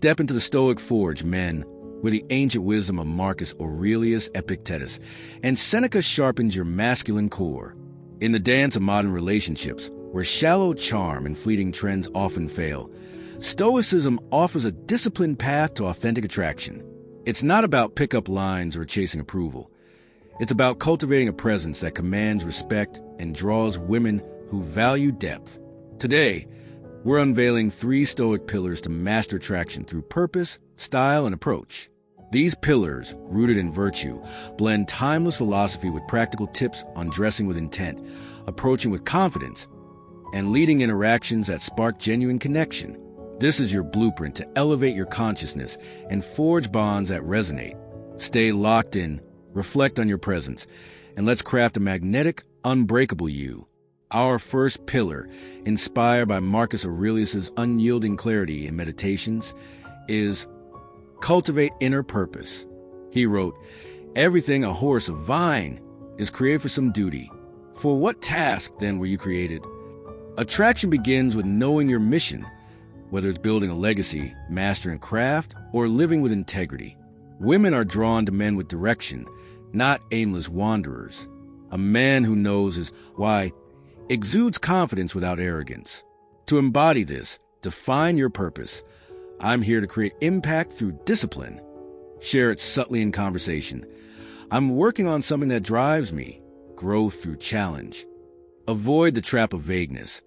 Step into the Stoic forge, men, where the ancient wisdom of Marcus Aurelius, Epictetus, and Seneca sharpens your masculine core. In the dance of modern relationships, where shallow charm and fleeting trends often fail, Stoicism offers a disciplined path to authentic attraction. It's not about pickup lines or chasing approval. It's about cultivating a presence that commands respect and draws women who value depth. Today, we're unveiling 3 Stoic pillars to master attraction through purpose, style, and approach. These pillars, rooted in virtue, blend timeless philosophy with practical tips on dressing with intent, approaching with confidence, and leading interactions that spark genuine connection. This is your blueprint to elevate your consciousness and forge bonds that resonate. Stay locked in, reflect on your presence, and let's craft a magnetic, unbreakable you. Our first pillar, inspired by Marcus Aurelius' unyielding clarity in Meditations, is cultivate inner purpose. He wrote, "Everything a horse of vine is created for some duty. For what task, then, were you created?" Attraction begins with knowing your mission, whether it's building a legacy, mastering craft, or living with integrity. Women are drawn to men with direction, not aimless wanderers. A man who knows his why exudes confidence without arrogance. To embody this, define your purpose. I'm here to create impact through discipline. Share it subtly in conversation. I'm working on something that drives me. Growth through challenge. Avoid the trap of vagueness.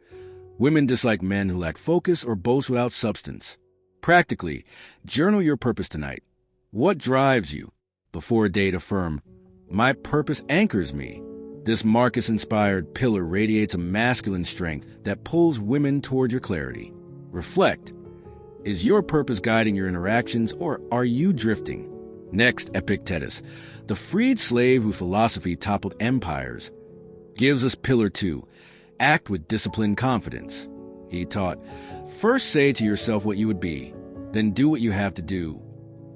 Women dislike men who lack focus or boast without substance. Practically, journal your purpose tonight. What drives you? Before a date, affirm, "My purpose anchors me." This Marcus-inspired pillar radiates a masculine strength that pulls women toward your clarity. Reflect. Is your purpose guiding your interactions, or are you drifting? Next, Epictetus, the freed slave who philosophy toppled empires, gives us pillar 2, act with disciplined confidence. He taught, first say to yourself what you would be, then do what you have to do.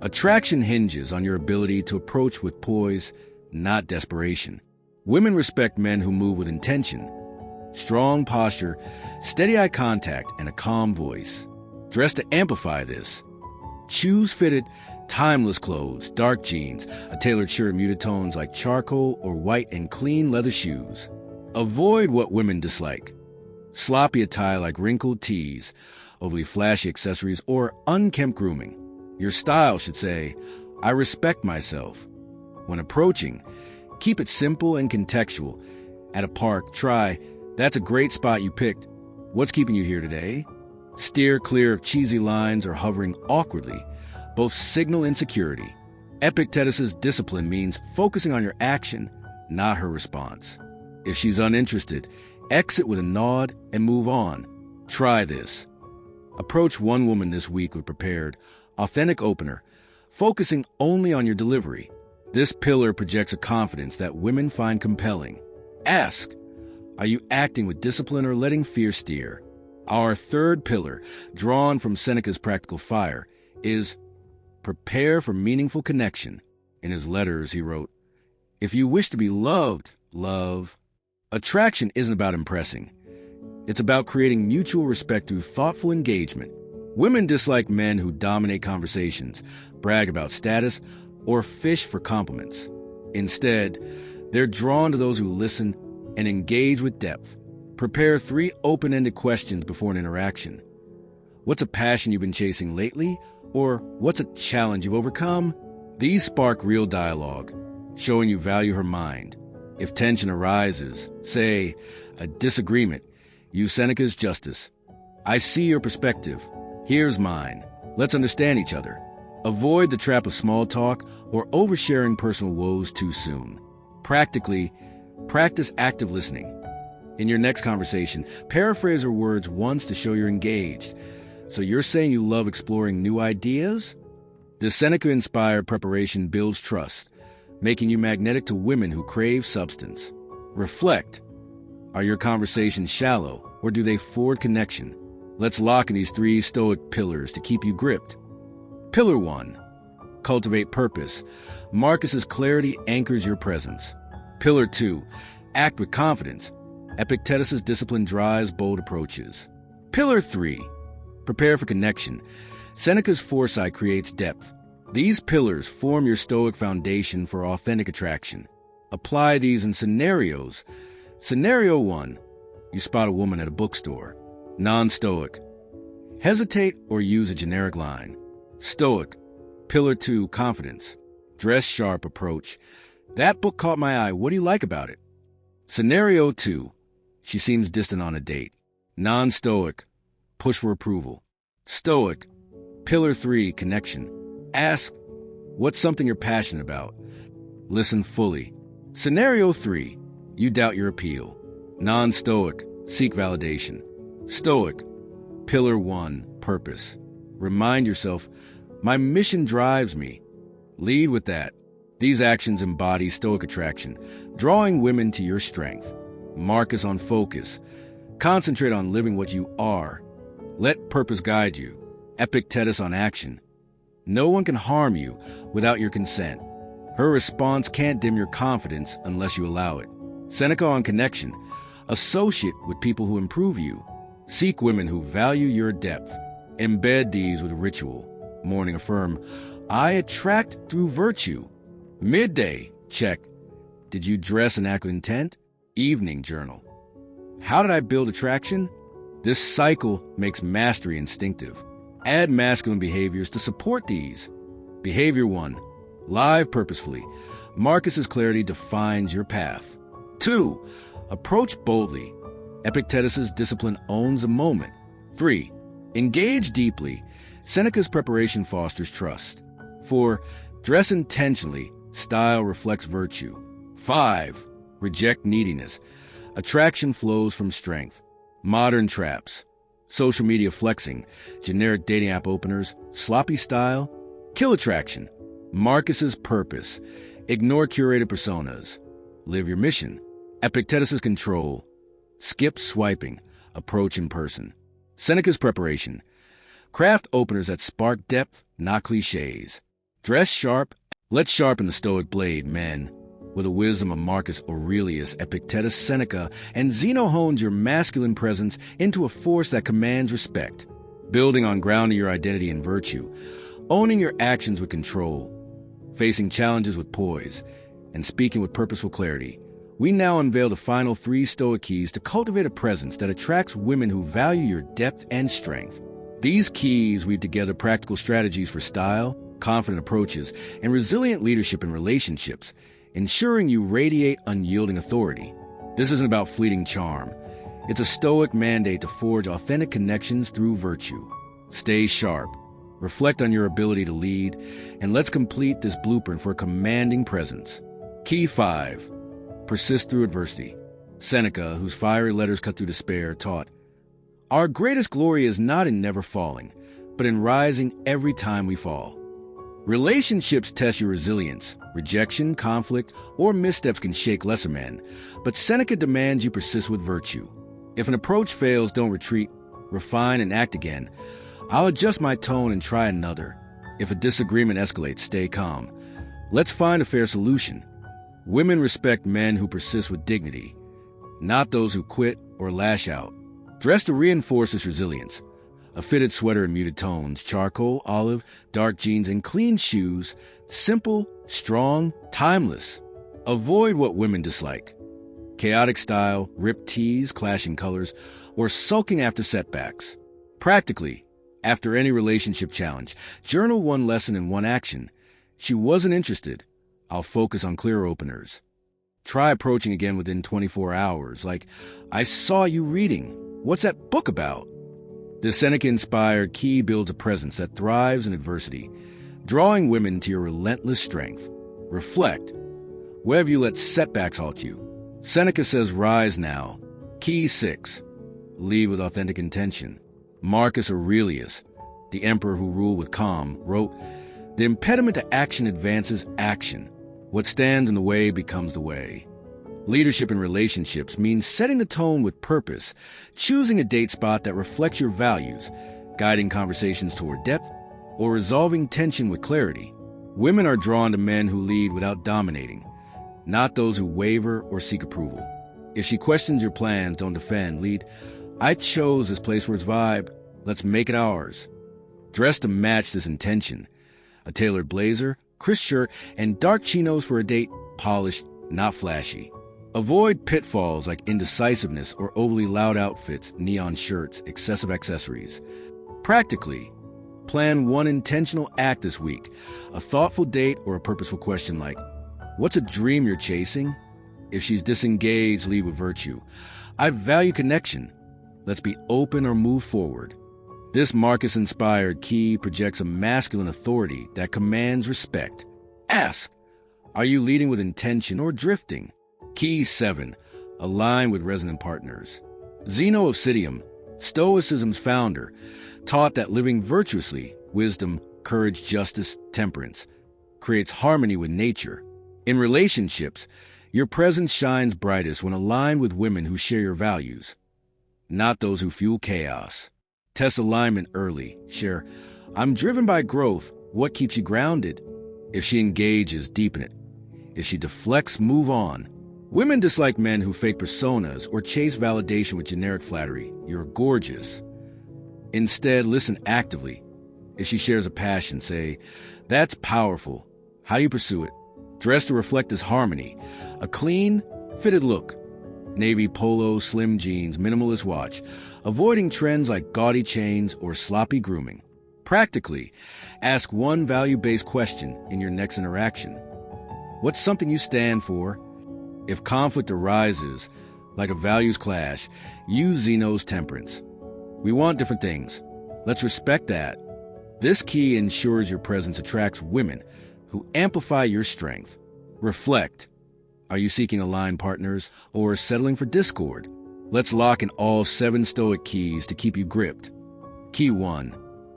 Attraction hinges on your ability to approach with poise, not desperation. Women respect men who move with intention. Strong posture, steady eye contact, and a calm voice. Dress to amplify this. Choose fitted, timeless clothes, dark jeans, a tailored shirt, muted tones like charcoal or white, and clean leather shoes. Avoid what women dislike. Sloppy attire like wrinkled tees, overly flashy accessories, or unkempt grooming. Your style should say, "I respect myself." When approaching, keep it simple and contextual. At a park, try, "That's a great spot you picked. What's keeping you here today?" Steer clear of cheesy lines or hovering awkwardly. Both signal insecurity. Epictetus' discipline means focusing on your action, not her response. If she's uninterested, exit with a nod and move on. Try this. Approach one woman this week with prepared, authentic opener, focusing only on your delivery. This pillar projects a confidence that women find compelling. Ask, are you acting with discipline or letting fear steer? Our third pillar, drawn from Seneca's practical fire, is prepare for meaningful connection. In his letters, he wrote, "If you wish to be loved, love." Attraction isn't about impressing. It's about creating mutual respect through thoughtful engagement. Women dislike men who dominate conversations, brag about status, or fish for compliments. Instead, they're drawn to those who listen and engage with depth. Prepare 3 open-ended questions before an interaction. What's a passion you've been chasing lately? Or what's a challenge you've overcome? These spark real dialogue, showing you value her mind. If tension arises, say, a disagreement, use Seneca's justice. "I see your perspective. Here's mine. Let's understand each other." Avoid the trap of small talk or oversharing personal woes too soon. Practically, practice active listening. In your next conversation, paraphrase her words once to show you're engaged. So you're saying you love exploring new ideas? The Seneca-inspired preparation builds trust, making you magnetic to women who crave substance. Reflect. Are your conversations shallow, or do they forward connection? Let's lock in these 3 Stoic pillars to keep you gripped. Pillar 1. Cultivate purpose. Marcus's clarity anchors your presence. Pillar 2. Act with confidence. Epictetus' discipline drives bold approaches. Pillar 3. Prepare for connection. Seneca's foresight creates depth. These pillars form your Stoic foundation for authentic attraction. Apply these in scenarios. Scenario 1. You spot a woman at a bookstore. Non-Stoic. Hesitate or use a generic line. Stoic. Pillar 2. Confidence. Dress sharp approach. That book caught my eye. What do you like about it? Scenario 2. She seems distant on a date. Non-Stoic. Push for approval. Stoic. Pillar 3. Connection. Ask, what's something you're passionate about? Listen fully. Scenario 3. You doubt your appeal. Non-Stoic. Seek validation. Stoic. Pillar 1. Purpose. Remind yourself, my mission drives me. Lead with that. These actions embody Stoic attraction, drawing women to your strength. Marcus on focus. Concentrate on living what you are. Let purpose guide you. Epictetus on action. No one can harm you without your consent. Her response can't dim your confidence unless you allow it. Seneca on connection. Associate with people who improve you. Seek women who value your depth. Embed these with ritual. Morning affirm, I attract through virtue. Midday, check. Did you dress and act with intent? Evening journal. How did I build attraction? This cycle makes mastery instinctive. Add masculine behaviors to support these. Behavior 1. Live purposefully. Marcus's clarity defines your path. 2. Approach boldly. Epictetus's discipline owns a moment. 3. Engage deeply. Seneca's preparation fosters trust. 4. Dress intentionally. Style reflects virtue. 5. Reject neediness. Attraction flows from strength. Modern traps. Social media flexing, generic dating app openers, sloppy style, kill attraction. Marcus's purpose. Ignore curated personas. Live your mission. Epictetus's control. Skip swiping. Approach in person. Seneca's preparation. Craft openers that spark depth, not cliches. Dress sharp. Let's sharpen the Stoic blade, men. With the wisdom of Marcus Aurelius, Epictetus, Seneca, and Zeno hones your masculine presence into a force that commands respect. Building on grounding your identity in virtue, owning your actions with control, facing challenges with poise, and speaking with purposeful clarity. We now unveil the final 3 Stoic keys to cultivate a presence that attracts women who value your depth and strength. These keys weave together practical strategies for style, confident approaches, and resilient leadership in relationships, ensuring you radiate unyielding authority. This isn't about fleeting charm. It's a Stoic mandate to forge authentic connections through virtue. Stay sharp, reflect on your ability to lead, and let's complete this blueprint for a commanding presence. Key 5. Persist through adversity. Seneca, whose fiery letters cut through despair, taught, our greatest glory is not in never falling, but in rising every time we fall. Relationships test your resilience. Rejection, conflict, or missteps can shake lesser men, but Seneca demands you persist with virtue. If an approach fails, don't retreat. Refine and act again. I'll adjust my tone and try another. If a disagreement escalates, stay calm. Let's find a fair solution. Women respect men who persist with dignity, not those who quit or lash out. Dress to reinforce this resilience. A fitted sweater in muted tones, charcoal, olive, dark jeans, and clean shoes. Simple, strong, timeless. Avoid what women dislike. Chaotic style, ripped tees, clashing colors, or sulking after setbacks. Practically, after any relationship challenge, journal 1 lesson and 1 action. She wasn't interested. I'll focus on clear openers. Try approaching again within 24 hours, like, I saw you reading. What's that book about? The Seneca-inspired key builds a presence that thrives in adversity, drawing women to your relentless strength. Reflect. Where have you let setbacks halt you? Seneca says, rise now. Key 6. Lead with authentic intention. Marcus Aurelius, the emperor who ruled with calm, wrote, the impediment to action advances action. What stands in the way becomes the way. Leadership in relationships means setting the tone with purpose, choosing a date spot that reflects your values, guiding conversations toward depth, or resolving tension with clarity. Women are drawn to men who lead without dominating, not those who waver or seek approval. If she questions your plans, don't defend. Lead, I chose this place for its vibe. Let's make it ours. Dress to match this intention. A tailored blazer, crisp shirt, and dark chinos for a date, polished, not flashy. Avoid pitfalls like indecisiveness or overly loud outfits, neon shirts, excessive accessories. Practically, plan one intentional act this week, a thoughtful date or a purposeful question like, what's a dream you're chasing? If she's disengaged, lead with virtue. I value connection. Let's be open or move forward. This Marcus-inspired key projects a masculine authority that commands respect. Ask, are you leading with intention or drifting? Key 7. Align with resonant partners. Zeno of Citium, Stoicism's founder, taught that living virtuously, wisdom, courage, justice, temperance, creates harmony with nature. In relationships, your presence shines brightest when aligned with women who share your values, not those who fuel chaos. Test alignment early. Share, I'm driven by growth. What keeps you grounded? If she engages, deepen it. If she deflects, move on. Women dislike men who fake personas or chase validation with generic flattery. You're gorgeous. Instead, listen actively. If she shares a passion, say, that's powerful. How do you pursue it? Dress to reflect this harmony. A clean, fitted look. Navy polo, slim jeans, minimalist watch. Avoiding trends like gaudy chains or sloppy grooming. Practically, ask one value-based question in your next interaction. What's something you stand for? If conflict arises, like a values clash, use Zeno's temperance. We want different things. Let's respect that. This key ensures your presence attracts women who amplify your strength. Reflect. Are you seeking aligned partners or settling for discord? Let's lock in all 7 Stoic keys to keep you gripped. Key 1.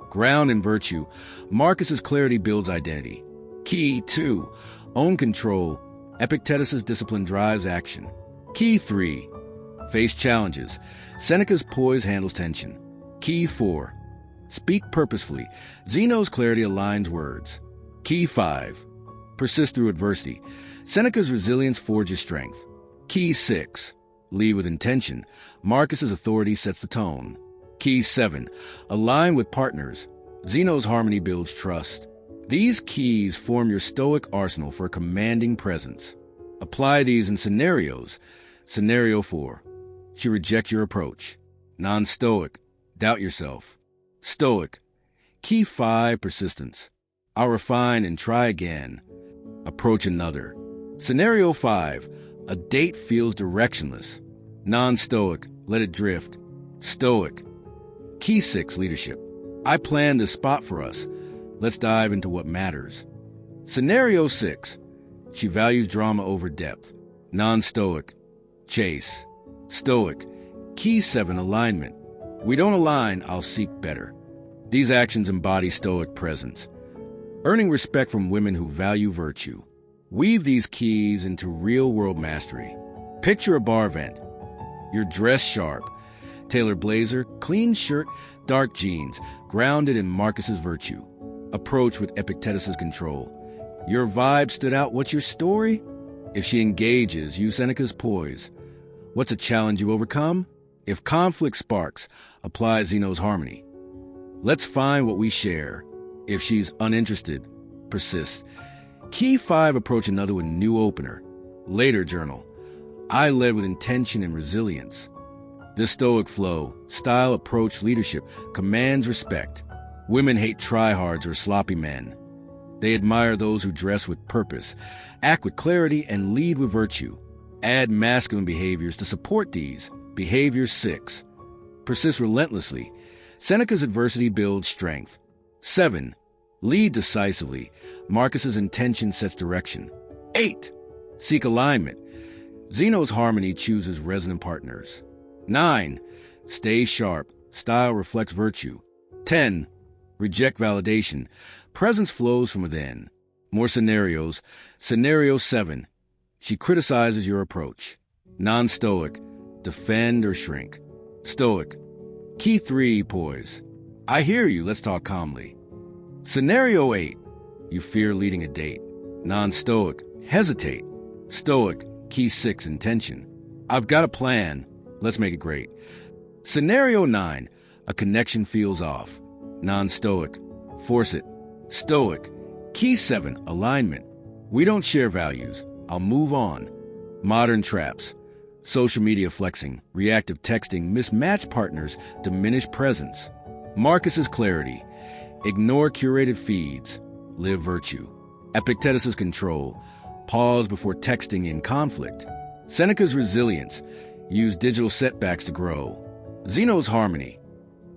Ground in virtue. Marcus's clarity builds identity. Key 2. Own control. Epictetus' discipline drives action. Key 3. Face challenges. Seneca's poise handles tension. Key 4. Speak purposefully. Zeno's clarity aligns words. Key 5. Persist through adversity. Seneca's resilience forges strength. Key 6. Lead with intention. Marcus's authority sets the tone. Key 7. Align with partners. Zeno's harmony builds trust. These keys form your Stoic arsenal for a commanding presence. Apply these in scenarios. Scenario 4. She rejects your approach. Non-Stoic. Doubt yourself. Stoic. Key 5. Persistence. I'll refine and try again. Approach another. Scenario 5. A date feels directionless. Non-Stoic. Let it drift. Stoic. Key 6. Leadership. I planned a spot for us. Let's dive into what matters. Scenario 6. She values drama over depth. Non-Stoic. Chase. Stoic. Key 7. Alignment. We don't align, I'll seek better. These actions embody Stoic presence. Earning respect from women who value virtue. Weave these keys into real-world mastery. Picture a bar event. You're dressed sharp. Tailored blazer, clean shirt, dark jeans, grounded in Marcus's virtue. Approach with Epictetus' control. Your vibe stood out. What's your story? If she engages, use Seneca's poise. What's a challenge you overcome? If conflict sparks, apply Zeno's harmony. Let's find what we share. If she's uninterested, persist. Key 5. Approach another with new opener. Later journal. I led with intention and resilience. This Stoic flow, style, approach, leadership commands respect. Women hate tryhards or sloppy men. They admire those who dress with purpose, act with clarity, and lead with virtue. Add masculine behaviors to support these. Behavior 6. Persist relentlessly. Seneca's adversity builds strength. 7. Lead decisively. Marcus's intention sets direction. 8. Seek alignment. Zeno's harmony chooses resonant partners. 9. Stay sharp. Style reflects virtue. 10. Reject validation. Presence flows from within. More scenarios. Scenario 7. She criticizes your approach. Non-Stoic. Defend or shrink. Stoic. Key 3. Poise. I hear you. Let's talk calmly. Scenario 8. You fear leading a date. Non-Stoic. Hesitate. Stoic. Key 6. Intention. I've got a plan. Let's make it great. Scenario 9. A connection feels off. Non-Stoic. Force it. Stoic. Key 7, alignment. We don't share values. I'll move on. Modern traps. Social media flexing, reactive texting, mismatched partners, diminished presence. Marcus's clarity. Ignore curated feeds. Live virtue. Epictetus's control. Pause before texting in conflict. Seneca's resilience. Use digital setbacks to grow. Zeno's harmony.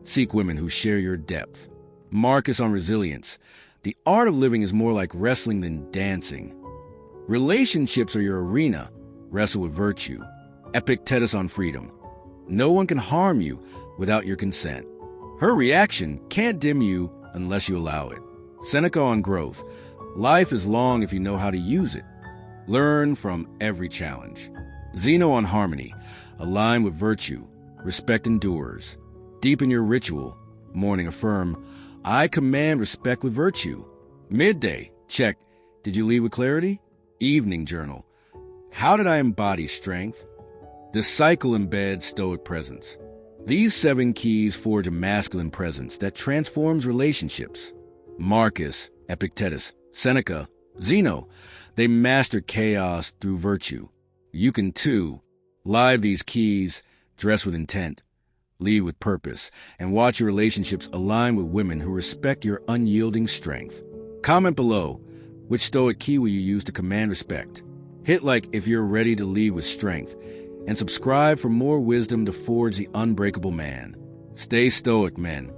Seek women who share your depth. Marcus on resilience. The art of living is more like wrestling than dancing. Relationships are your arena. Wrestle with virtue. Epictetus on freedom. No one can harm you without your consent. Her reaction can't dim you unless you allow it. Seneca on growth. Life is long if you know how to use it. Learn from every challenge. Zeno on harmony. Align with virtue. Respect endures. Deepen your ritual. Morning affirm. I command respect with virtue. Midday. Check. Did you lead with clarity? Evening journal. How did I embody strength? The cycle embeds Stoic presence. These 7 keys forge a masculine presence that transforms relationships. Marcus, Epictetus, Seneca, Zeno, they master chaos through virtue. You can too. Live these keys, dress with intent, lead with purpose, and watch your relationships align with women who respect your unyielding strength. Comment below, which Stoic key will you use to command respect? Hit like if you're ready to lead with strength, and subscribe for more wisdom to forge the unbreakable man. Stay stoic, men.